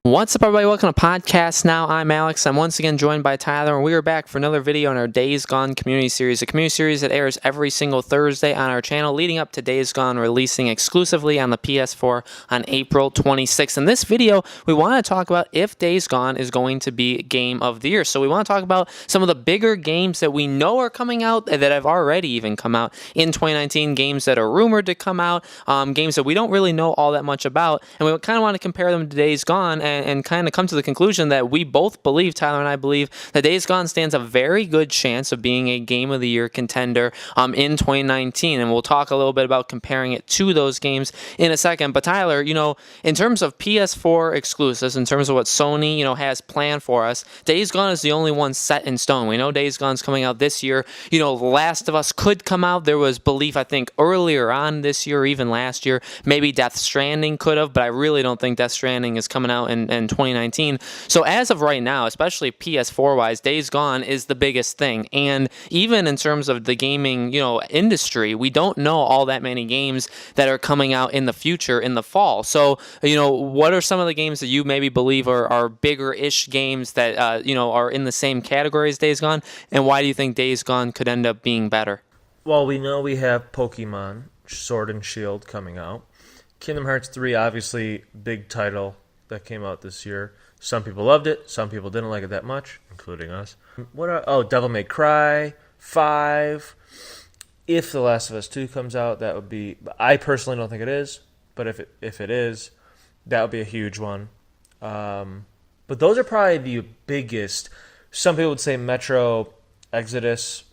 What's up, everybody? Welcome to Podcast Now. I'm Alex. I'm once again joined by Tyler, and we are back for another video in our Days Gone community series, a community series that airs every single Thursday on our channel, leading up to Days Gone releasing exclusively on the PS4 on April 26th. In this video, we want to talk about if Days Gone is going to be Game of the Year. So we want to talk about some of the bigger games that we know are coming out, that have already even come out in 2019, games that are rumored to come out, games that we don't really know all that much about, and we kind of want to compare them to Days Gone and kind of come to the conclusion that we both believe, Tyler and I believe, that Days Gone stands a very good chance of being a Game of the Year contender in 2019. And we'll talk a little bit about comparing it to those games in a second. But Tyler, in terms of PS4 exclusives, in terms of what Sony, has planned for us, Days Gone is the only one set in stone. We know Days Gone's coming out this year. Last of Us could come out. There was belief, I think, earlier on this year, even last year. Maybe Death Stranding could have, but I really don't think Death Stranding is coming out in 2019. So as of right now, especially PS4-wise, Days Gone is the biggest thing. And even in terms of the gaming, industry, we don't know all that many games that are coming out in the future in the fall. So, what are some of the games that you maybe believe are bigger-ish games that, are in the same category as Days Gone? And why do you think Days Gone could end up being better? Well, we know we have Pokemon Sword and Shield coming out. Kingdom Hearts 3, obviously, big title that came out this year. Some people loved it, some people didn't like it that much, including us. Devil May Cry 5. If The Last of Us 2 comes out, that would be... I personally don't think it is, but if it is, that would be a huge one. But those are probably the biggest. Some people would say Metro Exodus.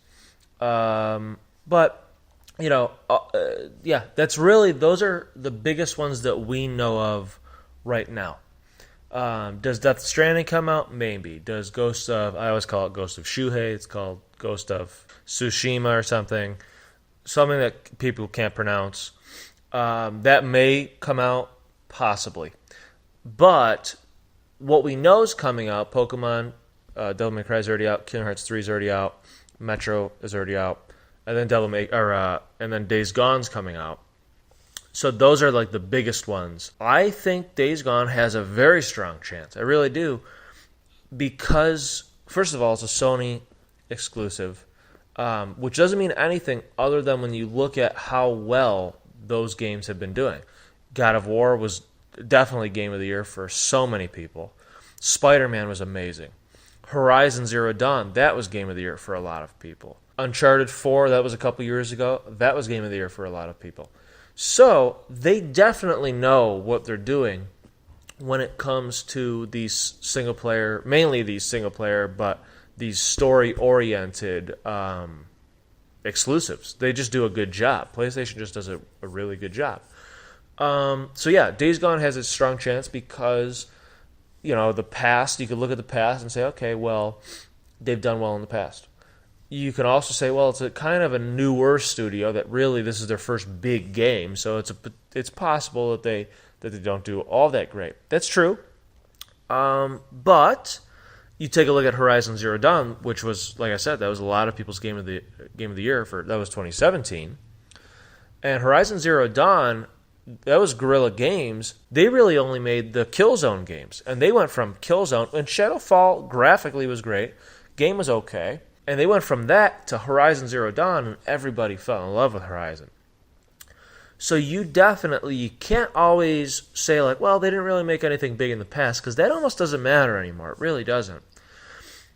But, that's really... Those are the biggest ones that we know of right now. Does Death Stranding come out? Maybe. Does Ghost of... I always call it Ghost of Shuhei. It's called Ghost of Tsushima or something. Something that people can't pronounce. That may come out, possibly. But what we know is coming out, Pokemon, Devil May Cry is already out, Kingdom Hearts 3 is already out, Metro is already out, and then Days Gone's coming out. So those are like the biggest ones. I think Days Gone has a very strong chance. I really do. Because, first of all, it's a Sony exclusive, which doesn't mean anything other than when you look at how well those games have been doing. God of War was definitely Game of the Year for so many people. Spider-Man was amazing. Horizon Zero Dawn, that was Game of the Year for a lot of people. Uncharted 4, that was a couple years ago. That was Game of the Year for a lot of people. So they definitely know what they're doing when it comes to these single player, but these story-oriented exclusives. They just do a good job. PlayStation just does a really good job. Days Gone has a strong chance because, the past, you could look at the past and say, okay, well, they've done well in the past. You can also say, well, it's a kind of a newer studio that really this is their first big game, so it's possible that they don't do all that great. That's true. But you take a look at Horizon Zero Dawn, which was, like I said, that was a lot of people's game of the year that was 2017. And Horizon Zero Dawn, that was Guerrilla Games. They really only made the Killzone games, and they went from Killzone, and Shadowfall graphically was great, game was okay. And they went from that to Horizon Zero Dawn, and everybody fell in love with Horizon. So you can't always say, like, well, they didn't really make anything big in the past, because that almost doesn't matter anymore. It really doesn't.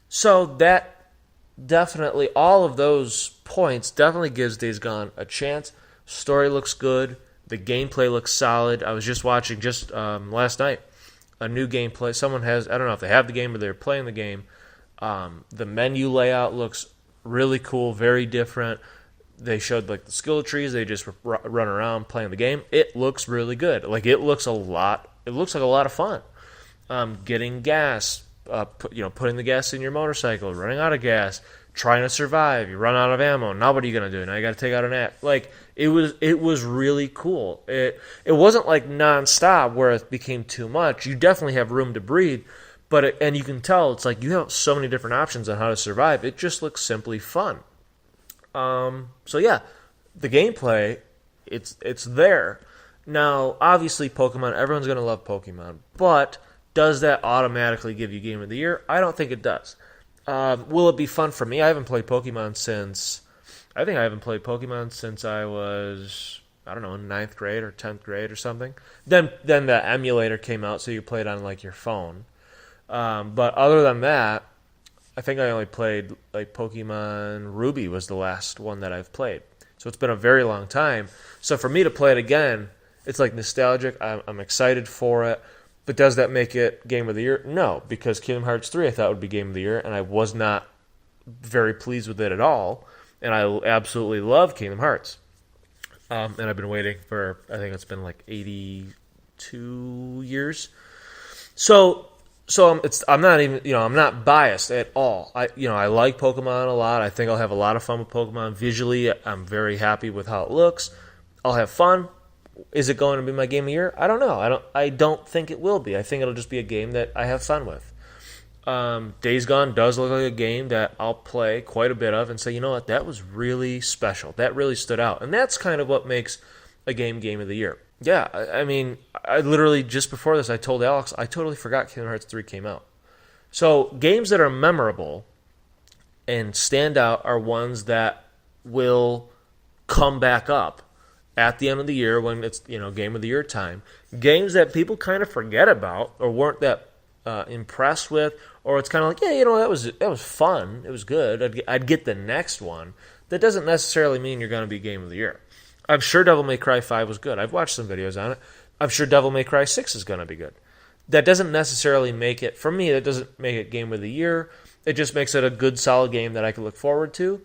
So that definitely, all of those points definitely gives Days Gone a chance. Story looks good. The gameplay looks solid. I was just watching last night a new gameplay. Someone has, I don't know if they have the game or they're playing the game. The menu layout looks really cool, very different. They showed like the skill trees. They just run around playing the game. It looks really good. Like it looks like a lot of fun. Getting gas, putting the gas in your motorcycle, running out of gas, trying to survive. You run out of ammo. Now what are you gonna do? Now you got to take out an axe. Like it was really cool. It wasn't like nonstop where it became too much. You definitely have room to breathe. And you can tell it's like you have so many different options on how to survive. It just looks simply fun. The gameplay, it's there. Now, obviously, Pokemon. Everyone's gonna love Pokemon, but does that automatically give you Game of the Year? I don't think it does. Will it be fun for me? I haven't played Pokemon since... I think I haven't played Pokemon since I was, I don't know, 9th grade or 10th grade or something. Then the emulator came out, so you played on like your phone. But other than that, I think I only played like Pokemon Ruby was the last one that I've played. So it's been a very long time. So for me to play it again, it's like nostalgic. I'm excited for it. But does that make it Game of the Year? No, because Kingdom Hearts 3 I thought would be Game of the Year, and I was not very pleased with it at all. And I absolutely love Kingdom Hearts. And I've been waiting for, I think it's been like 82 years. So I'm not even, I'm not biased at all. I like Pokemon a lot. I think I'll have a lot of fun with Pokemon. Visually, I'm very happy with how it looks. I'll have fun. Is it going to be my Game of the Year? I don't know. I don't think it will be. I think it'll just be a game that I have fun with. Days Gone does look like a game that I'll play quite a bit of and say, you know what, that was really special. That really stood out. And that's kind of what makes a Game of the Year. Yeah, I mean, I literally, just before this, I told Alex, I totally forgot Kingdom Hearts 3 came out. So, games that are memorable and stand out are ones that will come back up at the end of the year when it's, Game of the Year time. Games that people kind of forget about or weren't that impressed with, or it's kind of like, yeah, that was fun, it was good, I'd get the next one. That doesn't necessarily mean you're going to be Game of the Year. I'm sure Devil May Cry 5 was good. I've watched some videos on it. I'm sure Devil May Cry 6 is going to be good. That doesn't necessarily make it, for me, that doesn't make it Game of the Year. It just makes it a good, solid game that I can look forward to,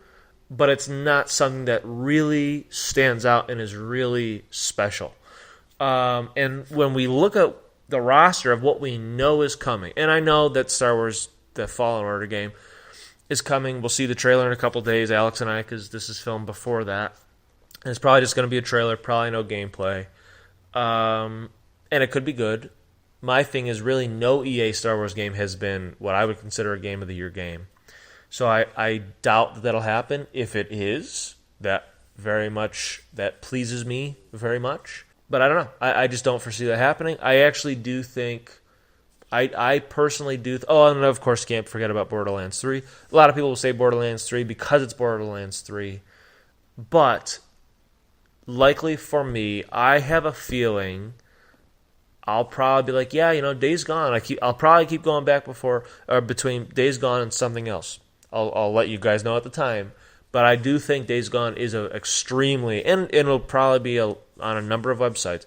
but it's not something that really stands out and is really special. And when we look at the roster of what we know is coming, and I know that Star Wars, the Fallen Order game, is coming. We'll see the trailer in a couple days, Alex and I, because this is filmed before that. And it's probably just going to be a trailer, probably no gameplay. And it could be good. My thing is really no EA Star Wars game has been what I would consider a Game of the Year game. So I doubt that that'll happen. If it is, that pleases me very much. But I don't know. I just don't foresee that happening. I actually do think, I personally do, and of course can't forget about Borderlands 3. A lot of people will say Borderlands 3 because it's Borderlands 3. But likely for me, I have a feeling I'll probably be like, yeah, Days Gone. I'll probably keep going back between Days Gone and something else. I'll let you guys know at the time. But I do think Days Gone is extremely, and it'll probably be on a number of websites.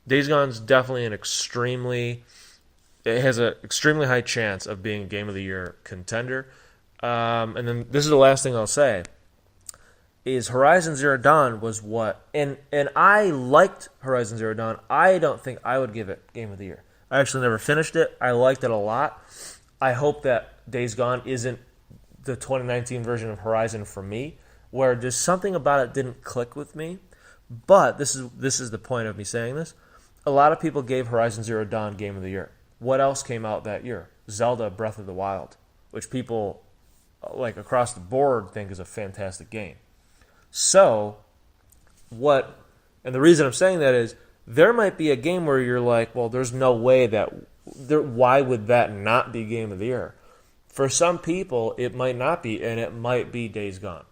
Days Gone is definitely it has an extremely high chance of being a Game of the Year contender. And then this is the last thing I'll say, is Horizon Zero Dawn was what, and I liked Horizon Zero Dawn. I don't think I would give it Game of the Year. I actually never finished it. I liked it a lot. I hope that Days Gone isn't the 2019 version of Horizon for me, where just something about it didn't click with me. But this is the point of me saying this. A lot of people gave Horizon Zero Dawn Game of the Year. What else came out that year? Zelda Breath of the Wild, which people like across the board think is a fantastic game. So, and the reason I'm saying that is there might be a game where you're like, well, there's no way why would that not be Game of the Year? For some people, it might not be, and it might be Days Gone.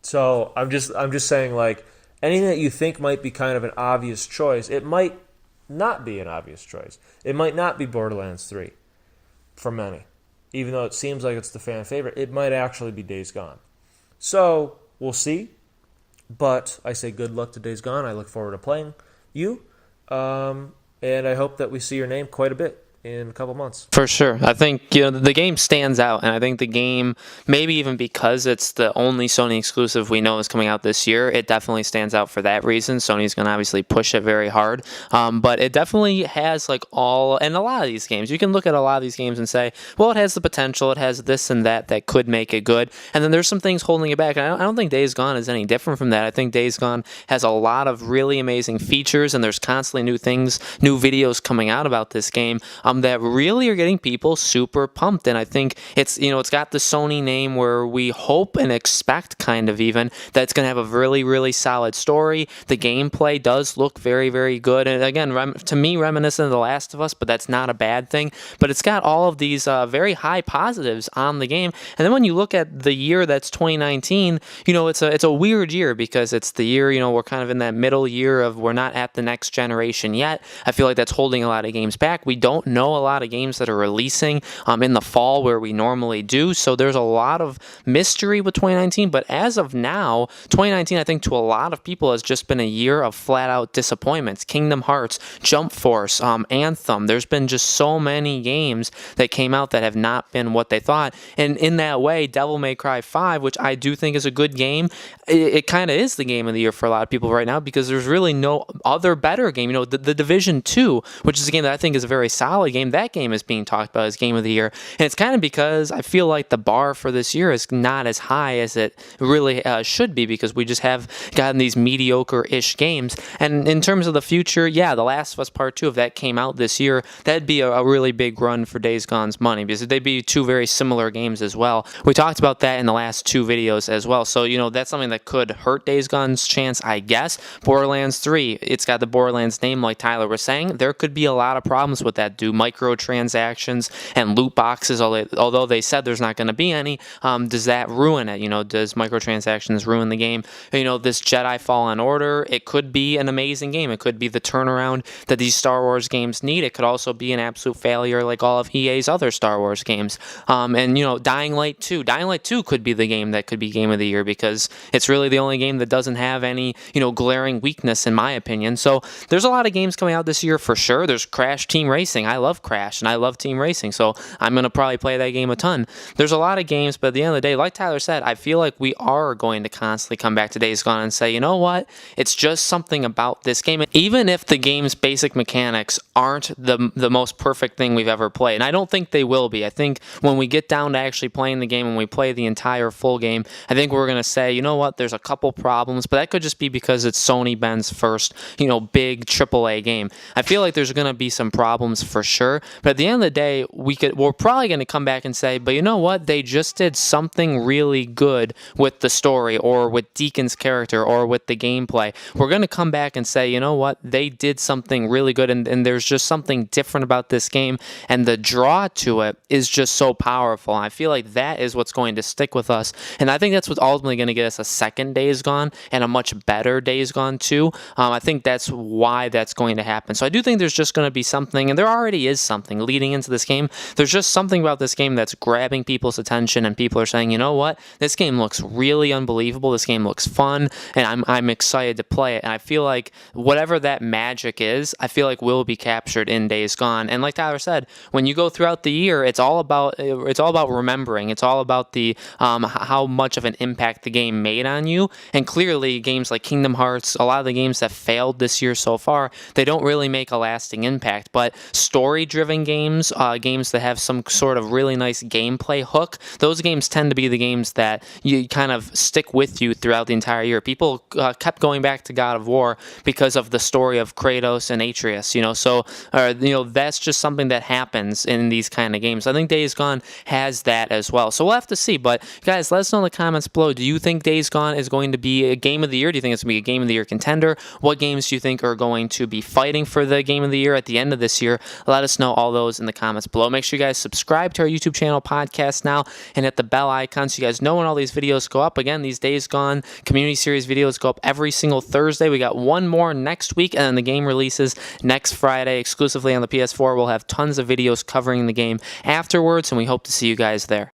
So I'm just saying, like, anything that you think might be kind of an obvious choice, it might not be an obvious choice. It might not be Borderlands 3 for many. Even though it seems like it's the fan favorite, it might actually be Days Gone. So we'll see. But I say good luck to Days Gone. I look forward to playing you. And I hope that we see your name quite a bit in a couple months. For sure. I think the game stands out, and I think the game, maybe even because it's the only Sony exclusive we know is coming out this year, it definitely stands out for that reason. Sony's going to obviously push it very hard, but it definitely has and a lot of these games, you can look at a lot of these games and say, well, it has the potential, it has this and that could make it good, and then there's some things holding it back. And I don't think Days Gone is any different from that. I think Days Gone has a lot of really amazing features, and there's constantly new things, new videos coming out about this game. that really are getting people super pumped. And I think it's, it's got the Sony name where we hope and expect kind of even that it's going to have a really, really solid story. The gameplay does look very, very good. And again, to me, reminiscent of The Last of Us, but that's not a bad thing. But it's got all of these very high positives on the game. And then when you look at the year that's 2019, it's a weird year because it's the year, we're kind of in that middle year of we're not at the next generation yet. I feel like that's holding a lot of games back. We don't know a lot of games that are releasing in the fall where we normally do. So there's a lot of mystery with 2019. But as of now, 2019, I think to a lot of people has just been a year of flat out disappointments. Kingdom Hearts, Jump Force, Anthem. There's been just so many games that came out that have not been what they thought. And in that way, Devil May Cry 5, which I do think is a good game, it kind of is the game of the year for a lot of people right now because there's really no other better game. The Division 2, which is a game that I think is a very solid game, that game is being talked about as game of the year. And it's kind of because I feel like the bar for this year is not as high as it really should be because we just have gotten these mediocre-ish games. And in terms of the future, yeah, The Last of Us Part 2, if that came out this year, that'd be a really big run for Days Gone's money because they'd be two very similar games as well. We talked about that in the last two videos as well. So, that's something that could hurt Days Gone's chance, I guess. Borderlands 3, it's got the Borderlands name like Tyler was saying. There could be a lot of problems with that. Do microtransactions and loot boxes, although they said there's not going to be any, does that ruin it? Does microtransactions ruin the game? This Jedi Fallen Order, it could be an amazing game. It could be the turnaround that these Star Wars games need. It could also be an absolute failure like all of EA's other Star Wars games. And Dying Light 2. Dying Light 2 could be the game that could be game of the year because it's really the only game that doesn't have any, glaring weakness in my opinion. So there's a lot of games coming out this year for sure. There's Crash Team Racing. I love Crash and I love Team Racing. So I'm going to probably play that game a ton. There's a lot of games, but at the end of the day, like Tyler said, I feel like we are going to constantly come back to Days Gone and say, you know what? It's just something about this game. Even if the game's basic mechanics aren't the most perfect thing we've ever played, and I don't think they will be. I think when we get down to actually playing the game, when we play the entire full game, I think we're going to say, you know what? There's a couple problems, but that could just be because it's Sony Ben's first, big AAA game. I feel like there's going to be some problems for sure, but at the end of the day, we're probably going to come back and say, but you know what? They just did something really good with the story or with Deacon's character or with the gameplay. We're going to come back and say, you know what? They did something really good, and there's just something different about this game, and the draw to it is just so powerful. And I feel like that is what's going to stick with us, and I think that's what's ultimately going to get us a second Days Gone and a much better Days Gone 2. I think that's why that's going to happen. So I do think there's just going to be something, and there already is something leading into this game. There's just something about this game that's grabbing people's attention, and people are saying, you know what? This game looks really unbelievable. This game looks fun, and I'm excited to play it. And I feel like whatever that magic is, I feel like will be captured in Days Gone. And like Tyler said, when you go throughout the year, it's all about remembering. It's all about the how much of an impact the game made on you. And clearly, games like Kingdom Hearts, a lot of the games that failed this year so far, they don't really make a lasting impact. But story-driven games, games that have some sort of really nice gameplay hook, those games tend to be the games that you kind of stick with you throughout the entire year. People kept going back to God of War because of the story of Kratos and Atreus, so that's just something that happens in these kind of games. I think Days Gone has that as well. So we'll have to see. But guys, let us know in the comments below. Do you think Days Gone is going to be a game of the year? Do you think it's going to be a game of the year contender? What games do you think are going to be fighting for the game of the year at the end of this year? Let us know all those in the comments below. Make sure you guys subscribe to our YouTube channel, Podcast Now, and hit the bell icon so you guys know when all these videos go up. Again, these Days Gone community series videos go up every single Thursday. We got one more next week, and then the game releases next Friday exclusively on the PS4. We'll have tons of videos covering the game afterwards, and we hope to see you guys there.